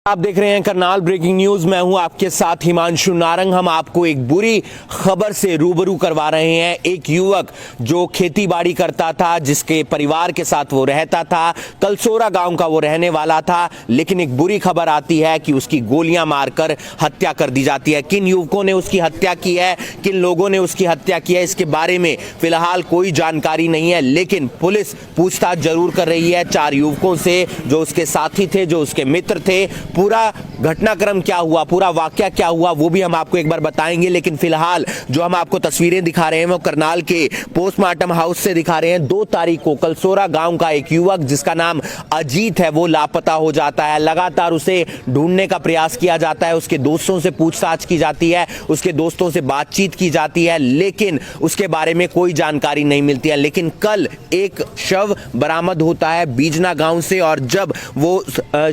आप देख रहे हैं करनाल ब्रेकिंग न्यूज। मैं हूं आपके साथ हिमांशु नारंग। हम आपको एक बुरी खबर से रूबरू करवा रहे हैं। एक युवक जो खेती बाड़ी करता था, जिसके परिवार के साथ वो रहता था, कलसोरा गांव का वो रहने वाला था, लेकिन एक बुरी खबर आती है कि उसकी गोलियां मारकर हत्या कर दी जाती है। किन युवकों ने उसकी हत्या की है, किन लोगों ने उसकी हत्या की है, इसके बारे में फिलहाल कोई जानकारी नहीं है, लेकिन पुलिस पूछताछ जरूर कर रही है 4 युवकों से जो उसके साथी थे, जो उसके मित्र थे। पूरा घटनाक्रम क्या हुआ, पूरा वाकया क्या हुआ, वो भी हम आपको एक बार बताएंगे। लेकिन फिलहाल जो हम आपको तस्वीरें दिखा रहे हैं वो करनाल के पोस्टमार्टम हाउस से दिखा रहे हैं। 2 तारीख को कलसोरा गांव का एक युवक जिसका नाम अजीत है वो लापता हो जाता है। लगातार उसे ढूंढने का प्रयास किया जाता है, उसके दोस्तों से पूछताछ की जाती है, उसके दोस्तों से बातचीत की जाती है, लेकिन उसके बारे में कोई जानकारी नहीं मिलती है। लेकिन कल एक शव बरामद होता है बीजना गांव से, और जब वो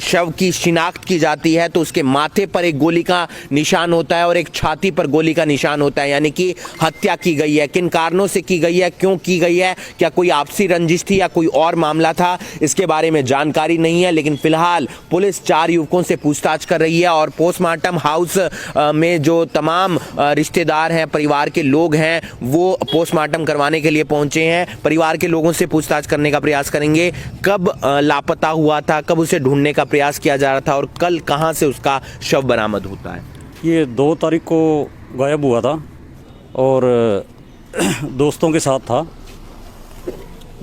शव की शिनाख्त की जाती है तो उसके माथे पर एक गोली का निशान होता है और एक छाती पर गोली का निशान होता है, यानी कि हत्या की गई है। किन कारणों से की गई है, क्यों की गई है, क्या कोई आपसी रंजिश थी या कोई और मामला था, इसके बारे में जानकारी नहीं है। लेकिन फिलहाल पुलिस 4 युवकों से पूछताछ कर रही है और पोस्टमार्टम हाउस में जो तमाम रिश्तेदार हैं, परिवार के लोग हैं, वो पोस्टमार्टम करवाने के लिए पहुंचे हैं। परिवार के लोगों से पूछताछ करने का प्रयास करेंगे, कब लापता हुआ था, कब उसे ढूंढने का प्रयास किया जा रहा था और कल कहां से उसका शव बरामद होता है। ये 2 तारीख को गायब हुआ था और दोस्तों के साथ था।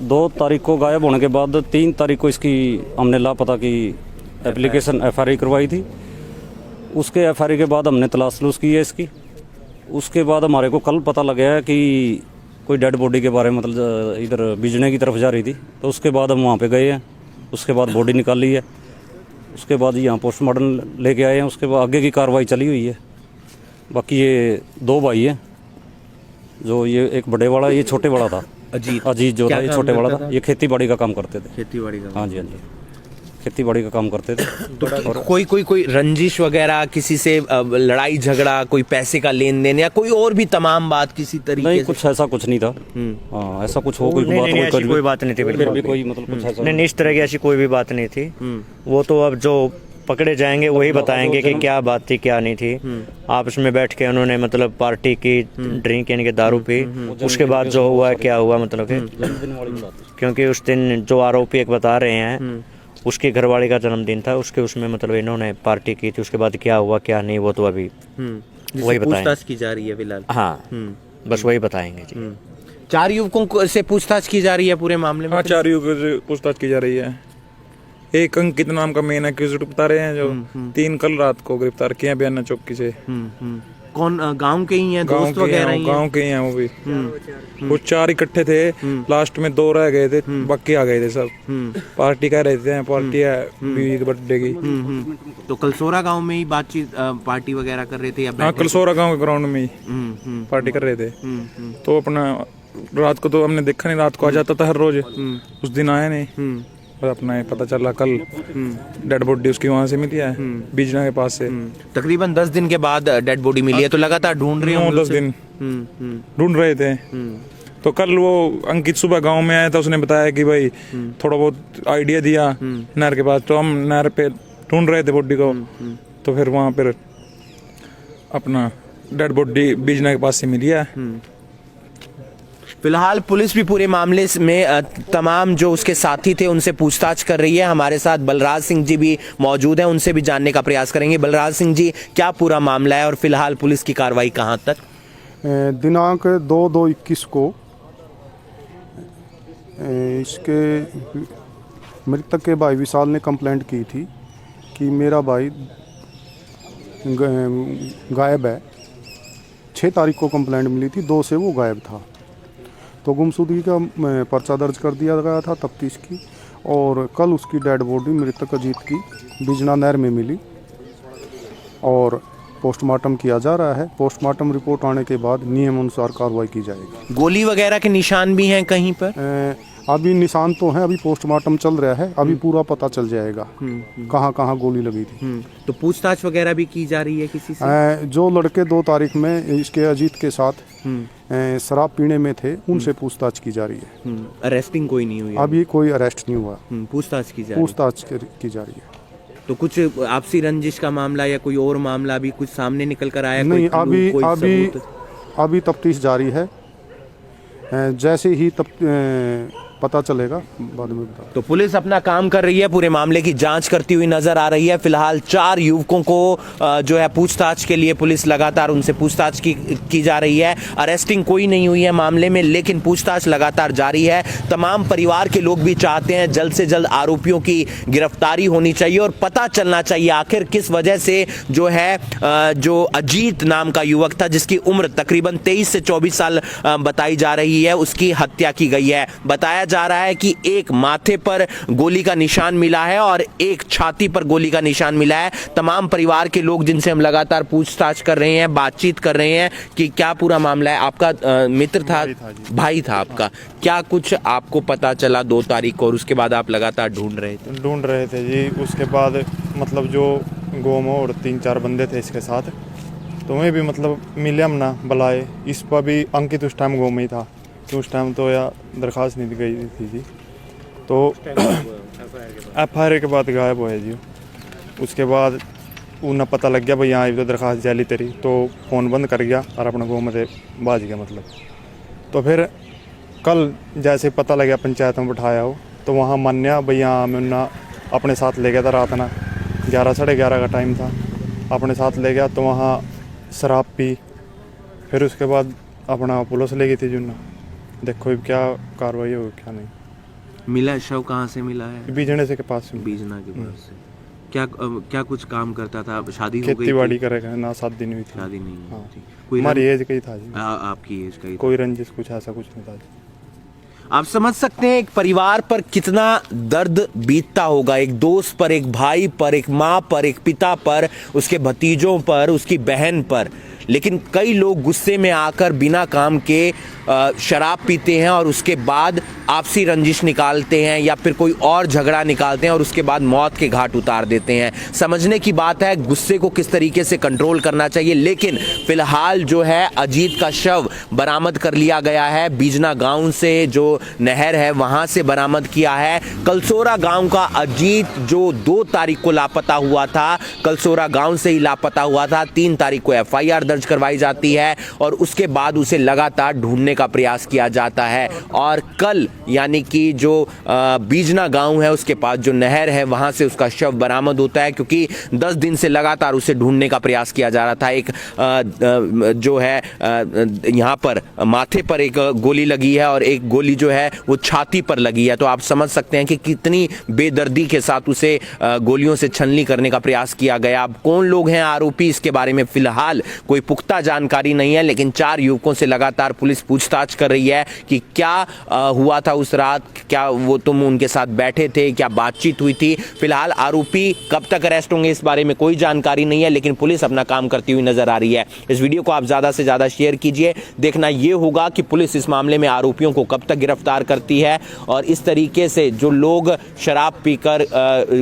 2 तारीख को गायब होने के बाद 3 तारीख को इसकी हमने लापता की एप्लीकेशन FRI करवाई थी। उसके FRI के बाद हमने तलाश तलूश की है इसकी। उसके बाद हमारे को कल पता लगा है कि कोई डेड बॉडी के बारे में, मतलब इधर बिजने की तरफ जा रही थी, तो उसके बाद हम वहाँ पे गए हैं। उसके बाद बॉडी निकाली है, उसके बाद यहाँ पोस्टमार्टम लेके आए हैं। उसके बाद आगे की कार्रवाई चली हुई है। बाकी ये 2 भाई हैं, जो ये एक बड़े वाला, ये छोटे वाला था अजीत जो था, ये छोटे वाला था। ये खेती बाड़ी का काम करते थे। खेती बाड़ी का? हाँ जी, हाँ जी, खेती बाड़ी का काम करते थे। तो कोई रंजिश वगैरह, किसी से लड़ाई झगड़ा, कोई पैसे का लेन देन या कोई और भी तमाम बात किसी तरीके नहीं, से? कुछ ऐसा कुछ नहीं था। हाँ, ऐसा कुछ हो कोई बात, कोई बात नहीं थी, फिर भी कोई मतलब कुछ ऐसा नहीं, इस तरह की ऐसी कोई भी बात नहीं थी। वो तो अब जो पकड़े जाएंगे वही बताएंगे कि क्या बात थी क्या नहीं थी। आपस में बैठ के उन्होंने मतलब पार्टी की, ड्रिंक यानी कि दारू पी, उसके बाद जो हुआ है क्या हुआ, मतलब क्योंकि उस दिन जो आरोपी एक बता रहे हैं उसके घरवाले का जन्मदिन था, उसके उसमें मतलब इन्होंने पार्टी की थी। उसके बाद क्या हुआ क्या नहीं वो तो अभी वही पूछताछ की जा रही है फिलहाल। हाँ, बस वही बताएंगे जी। 4 युवकों से पूछताछ की जा रही है पूरे मामले में? हाँ, 4 युवकों से पूछताछ की जा रही है। एक अंकित नाम का मेन एक्यूज्ड बता रहे हैं, जो 3 कल रात को गिरफ्तार किए हैं बयाना चौकी से। कौन गांव के ही हैं, दोस्त वगैरह ही हैं? गांव के ही हैं वो भी। वो 4 इकट्ठे थे, लास्ट में 2 रह गए थे, बाकी आ गए थे सब। पार्टी कह रहे थे, पार्टी है बीवी के बर्थडे की। तो कलसोरा गांव में ही बातचीत, पार्टी वगैरह कर रहे थे या? हाँ, कलसोरा गांव के ग्राउंड में ही पार्टी कर रहे थे। तो अपना रात को तो हमने देखा नहीं, रात को आ जाता था हर रोज, उस दिन आया नहीं। और अपना पता चला कल डेड बॉडी उसकी वहाँ से मिली है, बीजना के पास से। तकरीबन 10 दिन के बाद डेड बॉडी मिली है, तो लगातार ढूंढ रहे हैं? 10 दिन ढूंढ रहे थे। तो कल वो अंकित सुबह गांव में आया था, उसने बताया कि भाई थोड़ा बहुत आइडिया दिया नहर के पास, तो हम नहर पे ढूंढ रहे थे बॉडी को। तो फिर वहाँ पर अपना डेड बॉडी बीजना के पास से मिली है। फिलहाल पुलिस भी पूरे मामले में तमाम जो उसके साथी थे उनसे पूछताछ कर रही है। हमारे साथ बलराज सिंह जी भी मौजूद हैं, उनसे भी जानने का प्रयास करेंगे। बलराज सिंह जी, क्या पूरा मामला है और फिलहाल पुलिस की कार्रवाई कहां तक? दिनांक 2/2/21 को इसके मृतक के भाई विशाल ने कंप्लेंट की थी कि मेरा भाई गायब है। 6 तारीख को कंप्लेंट मिली थी, 2 से वो गायब था। तो गुमशुदगी का पर्चा दर्ज कर दिया गया था तफ्तीश की, और कल उसकी डेड बॉडी मृतक अजीत की बिजना नहर में मिली और पोस्टमार्टम किया जा रहा है। पोस्टमार्टम रिपोर्ट आने के बाद नियम अनुसार कार्रवाई की जाएगी। गोली वगैरह के निशान भी हैं कहीं पर? अभी निशान तो है, अभी पोस्टमार्टम चल रहा है, अभी पूरा पता चल जाएगा कहाँ कहाँ गोली लगी थी। तो पूछताछ वगैरह भी की जा रही है किसी से? जो लड़के 2 तारीख में इसके अजीत के साथ शराब पीने में थे, उनसे पूछताछ की जा रही है। अरेस्टिंग कोई नहीं हुई? अभी कोई अरेस्ट नहीं हुआ, पूछताछ की जा रही है। तो कुछ आपसी रंजिश का मामला या कोई और मामला भी कुछ सामने निकल कर आया? नहीं, कोई अभी तफ्तीश जारी है। जैसे ही पता चलेगा बाद में बता। तो पुलिस अपना काम कर रही है, पूरे मामले की जांच करती हुई नजर आ रही है। फिलहाल 4 युवकों को जो है पूछताछ के लिए पुलिस लगातार उनसे पूछताछ की जा रही है। अरेस्टिंग कोई नहीं हुई है मामले में, लेकिन पूछताछ लगातार जारी है। तमाम परिवार के लोग भी चाहते हैं जल्द से जल्द आरोपियों की गिरफ्तारी होनी चाहिए और पता चलना चाहिए आखिर किस वजह से जो है जो अजीत नाम का युवक था, जिसकी उम्र तकरीबन 23 से 24 साल बताई जा रही है, उसकी हत्या की गई है। बताया जा रहा है कि एक माथे पर गोली का निशान मिला है और एक छाती पर गोली का निशान मिला है। तमाम परिवार के लोग जिनसे हम लगातार पूछताछ कर रहे हैं, बातचीत कर रहे हैं कि क्या पूरा मामला है। आपका मित्र था, भाई था आपका, क्या कुछ आपको पता चला 2 तारीख को और उसके बाद आप लगातार ढूंढ रहे थे? जी। उसके बाद मतलब जो गोमो और 3-4 बंदे थे इसके साथ, तो मैं भी मतलब मिले हम ना बुलाए। इस पर भी अंकित उस टाइम गोम ही था, तो उस टाइम तो या दरख्वास्त नहीं दी गई थी जी। तो FIR के बाद गायब हुआ जी। उसके बाद उन्हें पता लग गया भाई यहाँ तो दरख्वास्त जाली तेरी, तो फ़ोन बंद कर गया और अपना गाँव में बाज गया मतलब। तो फिर कल जैसे पता लगा पंचायत में बिठाया हो, तो वहाँ मान्या भाई यहाँ मैं अपने साथ ले गया था। रात ना 11 साढ़े 11 का टाइम था, अपने साथ ले गया तो वहाँ शराब पी। फिर उसके बाद अपना पुलिस ले गई थी जुन्ना। देखो क्या कार्रवाई हो क्या नहीं। मिला शव कहाँ से मिला है? बीजने से के पास से। बीजना के पास से। क्या कुछ काम करता था? शादी हो गई? खेती बाड़ी करेगा ना, 7 दिन हुई थी। शादी नहीं हुई हाँ। थी। कोई हमारी एज का ही था जी। आपकी एज का ही? कोई रंजिश कुछ ऐसा कुछ नहीं था जी। आप समझ सकते हैं एक परिवार पर कितना दर्द बीतता होगा, एक दोस्त पर, एक भाई पर, एक माँ पर, एक पिता पर, उसके भतीजों पर, उसकी बहन पर। लेकिन कई लोग गुस्से में आकर बिना काम के शराब पीते हैं और उसके बाद आपसी रंजिश निकालते हैं या फिर कोई और झगड़ा निकालते हैं और उसके बाद मौत के घाट उतार देते हैं। समझने की बात है गुस्से को किस तरीके से कंट्रोल करना चाहिए। लेकिन फिलहाल जो है अजीत का शव बरामद कर लिया गया है। बीजना गांव से जो नहर है वहां से बरामद किया है। कलसोरा गांव का अजीत जो 2 तारीख को लापता हुआ था, कलसोरा गांव से ही लापता हुआ था। 3 तारीख को FIR दर्ज करवाई जाती है और उसके बाद उसे लगातार ढूंढने का प्रयास किया जाता है। और कल यानी कि जो बीजना गांव है उसके पास जो नहर है वहां से उसका शव बरामद होता है, क्योंकि 10 दिन से लगातार उसे ढूंढने का प्रयास किया जा रहा था। एक जो है यहां पर माथे पर एक गोली लगी है और एक गोली जो है वो छाती पर लगी है। तो आप समझ सकते हैं कि कितनी बेदर्दी के साथ उसे गोलियों से छलनी करने का प्रयास किया गया। अब कौन लोग हैं आरोपी, इसके बारे में फिलहाल कोई पुख्ता जानकारी नहीं है, लेकिन 4 युवकों से लगातार पुलिस पूछताछ कर रही है कि क्या हुआ था उस रात, क्या वो तुम उनके साथ बैठे थे, क्या बातचीत हुई थी। फिलहाल आरोपी कब तक अरेस्ट होंगे इस बारे में कोई जानकारी नहीं है, लेकिन पुलिस अपना काम करती हुई नजर आ रही है। इस वीडियो को आप ज्यादा से ज्यादा शेयर कीजिए। देखना यह होगा कि पुलिस इस मामले में आरोपियों को कब तक गिरफ्तार करती है और इस तरीके से जो लोग शराब पीकर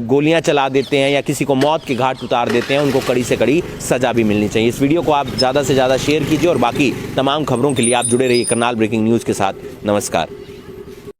गोलियां चला देते हैं या किसी को मौत के घाट उतार देते हैं उनको कड़ी से कड़ी सजा भी मिलनी चाहिए। इस वीडियो को आप ज्यादा से ज्यादा शेयर कीजिए और बाकी तमाम खबरों के लिए आप जुड़े रहिए करनाल ब्रेकिंग न्यूज के साथ। नमस्कार।